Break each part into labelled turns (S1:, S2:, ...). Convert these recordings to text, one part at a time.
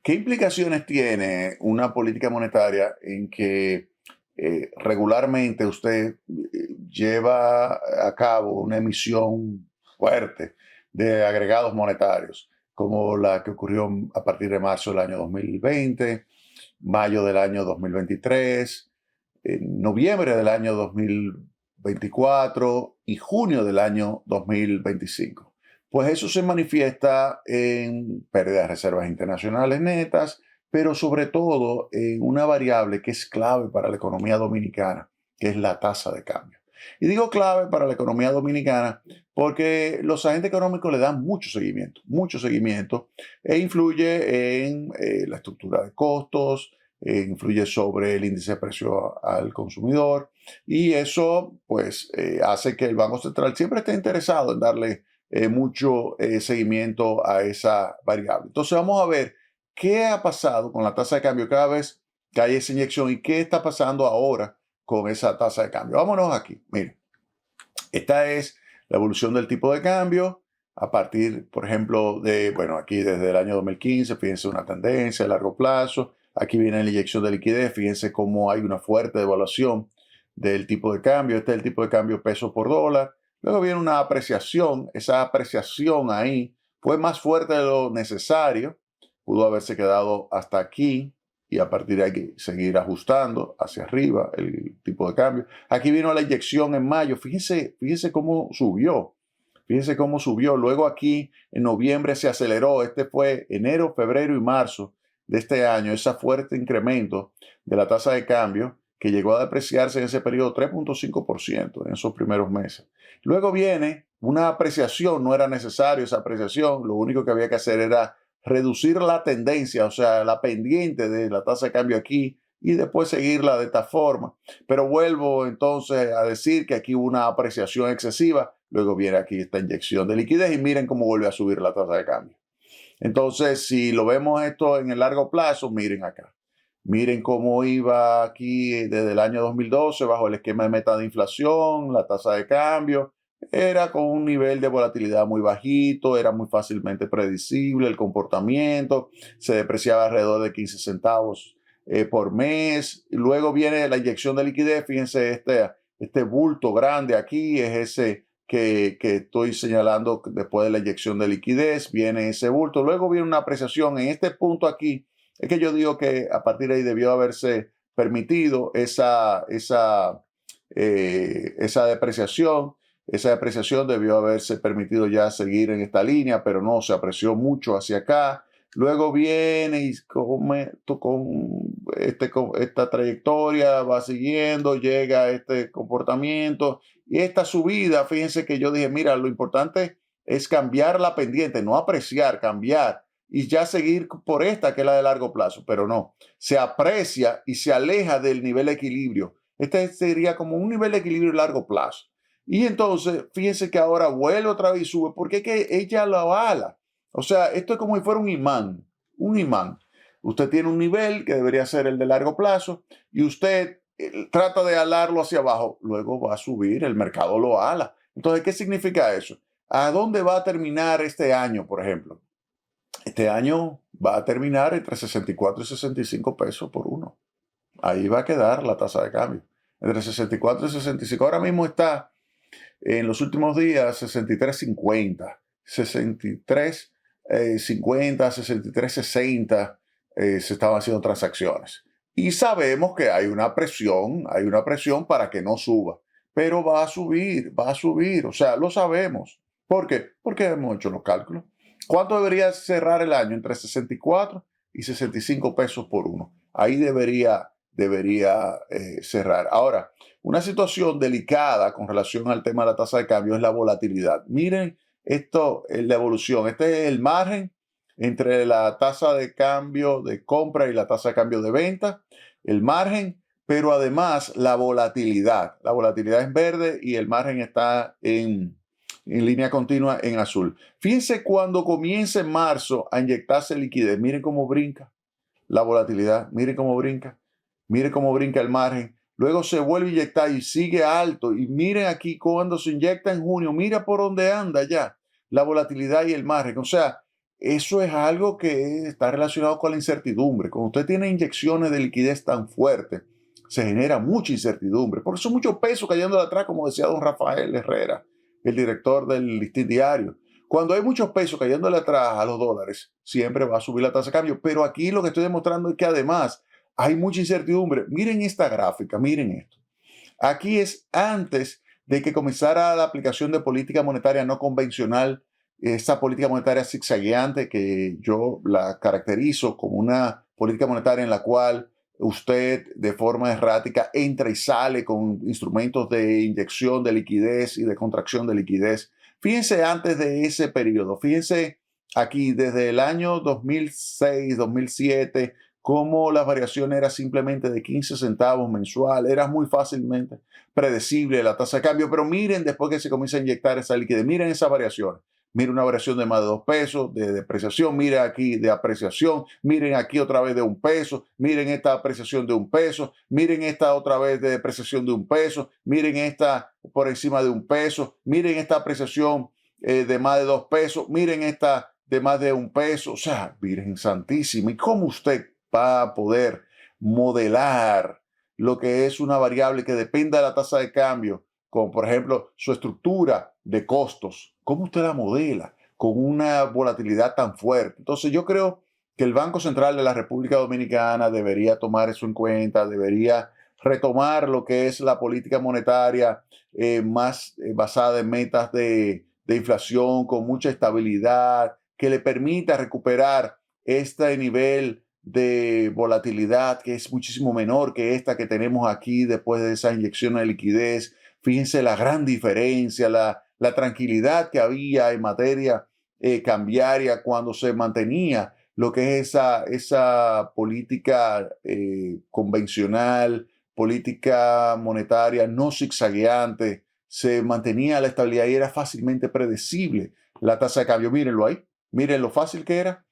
S1: ¿Qué implicaciones tiene una política monetaria en que regularmente usted lleva a cabo una emisión fuerte de agregados monetarios, como la que ocurrió a partir de marzo del año 2020, mayo del año 2023, noviembre del año 2024 y junio del año 2025? Pues eso se manifiesta en pérdida de reservas internacionales netas, pero sobre todo en una variable que es clave para la economía dominicana, que es la tasa de cambio. Y digo clave para la economía dominicana porque los agentes económicos le dan mucho seguimiento, e influye en la estructura de costos, influye sobre el índice de precio al consumidor, y eso pues hace que el Banco Central siempre esté interesado en darle mucho seguimiento a esa variable. Entonces vamos a ver qué ha pasado con la tasa de cambio cada vez que hay esa inyección y qué está pasando ahora con esa tasa de cambio. Vámonos aquí. Miren, esta es la evolución del tipo de cambio a partir, por ejemplo, bueno, aquí desde el año 2015, fíjense una tendencia a largo plazo. Aquí viene la inyección de liquidez, fíjense cómo hay una fuerte devaluación del tipo de cambio. Este es el tipo de cambio peso por dólar. Luego viene una apreciación, esa apreciación ahí fue más fuerte de lo necesario, pudo haberse quedado hasta aquí y a partir de aquí seguir ajustando hacia arriba el tipo de cambio. Aquí vino la inyección en mayo, fíjense cómo subió. Fíjense cómo subió. Luego aquí en noviembre se aceleró. Este fue enero, febrero y marzo de este año. Ese fuerte incremento de la tasa de cambio que llegó a depreciarse en ese periodo 3.5% en esos primeros meses. Luego viene una apreciación. No era necesario esa apreciación. Lo único que había que hacer era reducir la tendencia, o sea, la pendiente de la tasa de cambio aquí, y después seguirla de esta forma. Pero vuelvo entonces a decir que aquí hubo una apreciación excesiva. Luego viene aquí esta inyección de liquidez y miren cómo vuelve a subir la tasa de cambio. Entonces, si lo vemos esto en el largo plazo, miren acá. Miren cómo iba aquí desde el año 2012 bajo el esquema de meta de inflación, la tasa de cambio. Era con un nivel de volatilidad muy bajito, era muy fácilmente predecible el comportamiento, se depreciaba alrededor de 15 centavos por mes. Luego viene la inyección de liquidez, fíjense este bulto grande aquí, es ese que estoy señalando después de la inyección de liquidez, viene ese bulto. Luego viene una apreciación en este punto aquí. Es que yo digo que a partir de ahí debió haberse permitido esa depreciación. Esa depreciación debió haberse permitido ya seguir en esta línea, pero no, se apreció mucho hacia acá. Luego viene y con esta trayectoria va siguiendo, llega a este comportamiento y esta subida. Fíjense que yo dije, mira, lo importante es cambiar la pendiente, no apreciar, cambiar y ya seguir por esta que es la de largo plazo, pero no, se aprecia y se aleja del nivel de equilibrio. Este sería como un nivel de equilibrio a largo plazo. Y entonces, fíjense que ahora vuelve otra vez y sube, porque es que ella lo avala. O sea, esto es como si fuera un imán, un imán. Usted tiene un nivel que debería ser el de largo plazo y usted trata de alarlo hacia abajo, luego va a subir, el mercado lo ala. Entonces, ¿qué significa eso? ¿A dónde va a terminar este año, por ejemplo? Este año va a terminar entre 64 y 65 pesos por uno. Ahí va a quedar la tasa de cambio. Entre 64 y 65. Ahora mismo está en los últimos días 63.50, 63.50, 63.60 se estaban haciendo transacciones. Y sabemos que hay una presión para que no suba, pero va a subir, o sea, lo sabemos. ¿Por qué? Porque hemos hecho los cálculos. ¿Cuánto debería cerrar el año? Entre 64 y 65 pesos por uno. Ahí debería cerrar. Ahora, una situación delicada con relación al tema de la tasa de cambio es la volatilidad. Miren esto, la evolución. Este es el margen entre la tasa de cambio de compra y la tasa de cambio de venta. El margen, pero además la volatilidad. La volatilidad es verde y el margen está en línea continua en azul. Fíjense cuando comienza en marzo a inyectarse liquidez. Miren cómo brinca la volatilidad. Miren cómo brinca. Miren cómo brinca el margen. Luego se vuelve a inyectar y sigue alto. Y miren aquí cuando se inyecta en junio. Mira por dónde anda ya la volatilidad y el margen. O sea, eso es algo que está relacionado con la incertidumbre. Cuando usted tiene inyecciones de liquidez tan fuertes, se genera mucha incertidumbre. Por eso mucho peso cayendo de atrás, como decía don Rafael Herrera, el director del Listín Diario. Cuando hay muchos pesos cayéndole atrás a los dólares, siempre va a subir la tasa de cambio. Pero aquí lo que estoy demostrando es que además hay mucha incertidumbre. Miren esta gráfica, miren esto. Aquí es antes de que comenzara la aplicación de política monetaria no convencional, esa política monetaria zigzagueante que yo la caracterizo como una política monetaria en la cual usted de forma errática entra y sale con instrumentos de inyección de liquidez y de contracción de liquidez. Fíjense antes de ese periodo, fíjense aquí desde el año 2006, 2007, cómo las variaciones eran simplemente de 15 centavos mensual, era muy fácilmente predecible la tasa de cambio, pero miren después que se comienza a inyectar esa liquidez, miren esas variaciones. Miren una variación de más de 2 pesos, de depreciación, miren aquí de apreciación, miren aquí otra vez de 1 peso, miren esta apreciación de 1 peso, miren esta otra vez de depreciación de 1 peso, miren esta por encima de 1 peso, miren esta apreciación de más de 2 pesos, miren esta de más de 1 peso, o sea, Virgen Santísima, ¿y cómo usted va a poder modelar lo que es una variable que dependa de la tasa de cambio, como por ejemplo su estructura de costos? ¿Cómo usted la modela con una volatilidad tan fuerte? Entonces yo creo que el Banco Central de la República Dominicana debería tomar eso en cuenta, debería retomar lo que es la política monetaria más basada en metas de inflación, con mucha estabilidad, que le permita recuperar este nivel de volatilidad que es muchísimo menor que esta que tenemos aquí después de esa inyección de liquidez. Fíjense la gran diferencia, la tranquilidad que había en materia cambiaria cuando se mantenía lo que es esa política convencional, política monetaria no zigzagueante, se mantenía la estabilidad y era fácilmente predecible la tasa de cambio. Mírenlo ahí, miren lo fácil que era.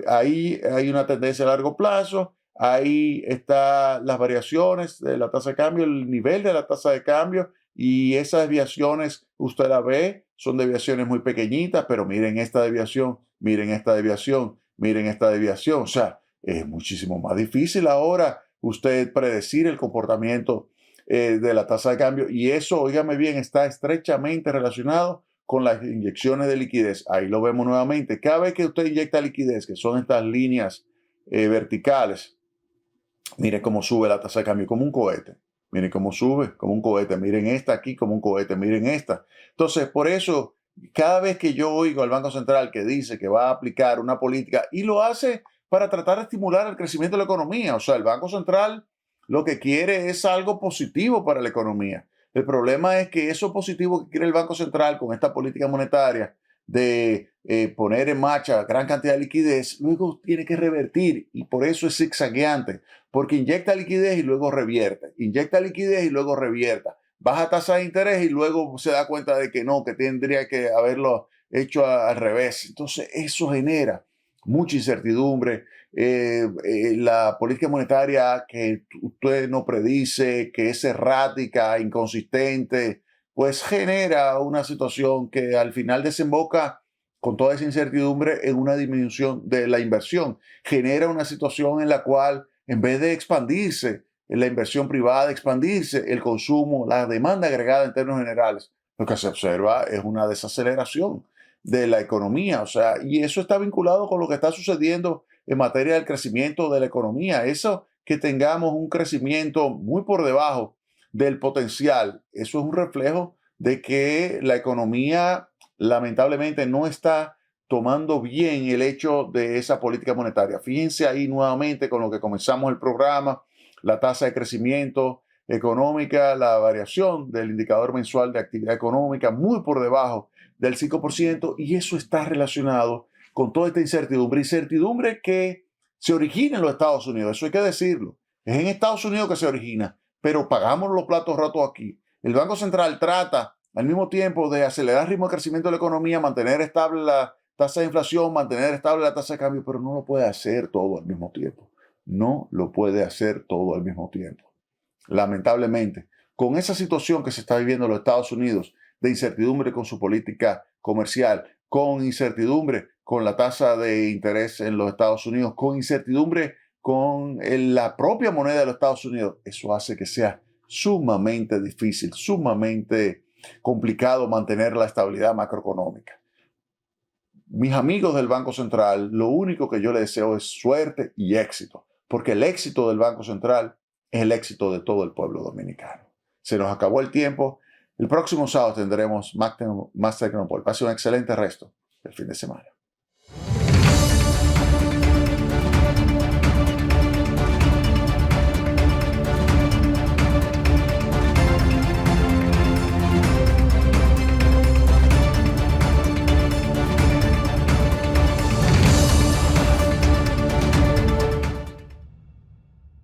S1: Ahí hay una tendencia a largo plazo, ahí están las variaciones de la tasa de cambio, el nivel de la tasa de cambio, y esas desviaciones, usted la ve, son desviaciones muy pequeñitas, pero miren esta desviación, miren esta desviación, miren esta desviación. O sea, es muchísimo más difícil ahora usted predecir el comportamiento de la tasa de cambio, y eso, óigame bien, está estrechamente relacionado con las inyecciones de liquidez. Ahí lo vemos nuevamente. Cada vez que usted inyecta liquidez, que son estas líneas verticales, mire cómo sube la tasa de cambio como un cohete. Miren cómo sube como un cohete. Miren esta aquí como un cohete. Miren esta. Entonces, por eso, cada vez que yo oigo al Banco Central que dice que va a aplicar una política y lo hace para tratar de estimular el crecimiento de la economía. O sea, el Banco Central lo que quiere es algo positivo para la economía. El problema es que eso positivo que quiere el Banco Central con esta política monetaria de poner en marcha gran cantidad de liquidez, luego tiene que revertir, y por eso es zigzagueante, porque inyecta liquidez y luego revierte, inyecta liquidez y luego revierta, baja tasa de interés y luego se da cuenta de que no, que tendría que haberlo hecho al revés. Entonces eso genera mucha incertidumbre. La política monetaria que usted no predice, que es errática, inconsistente, pues genera una situación que al final desemboca con toda esa incertidumbre en una disminución de la inversión. Genera una situación en la cual, en vez de expandirse la inversión privada, expandirse el consumo, la demanda agregada en términos generales, lo que se observa es una desaceleración de la economía. O sea, y eso está vinculado con lo que está sucediendo en materia del crecimiento de la economía. Eso que tengamos un crecimiento muy por debajo del potencial, eso es un reflejo de que la economía lamentablemente no está tomando bien el hecho de esa política monetaria. Fíjense ahí nuevamente con lo que comenzamos el programa, la tasa de crecimiento económica, la variación del indicador mensual de actividad económica muy por debajo del 5%, y eso está relacionado con toda esta incertidumbre que se origina en los Estados Unidos, eso hay que decirlo. Es en Estados Unidos que se origina, pero pagamos los platos rotos aquí. El Banco Central trata al mismo tiempo de acelerar el ritmo de crecimiento de la economía, mantener estable la tasa de inflación, mantener estable la tasa de cambio, pero no lo puede hacer todo al mismo tiempo. No lo puede hacer todo al mismo tiempo. Lamentablemente, con esa situación que se está viviendo en los Estados Unidos, de incertidumbre con su política comercial, con incertidumbre con la tasa de interés en los Estados Unidos, con incertidumbre con la propia moneda de los Estados Unidos, eso hace que sea sumamente difícil, sumamente complicado mantener la estabilidad macroeconómica. Mis amigos del Banco Central, lo único que yo les deseo es suerte y éxito, porque el éxito del Banco Central es el éxito de todo el pueblo dominicano. Se nos acabó el tiempo. El próximo sábado tendremos más Tecnopol. Pase un excelente resto del fin de semana.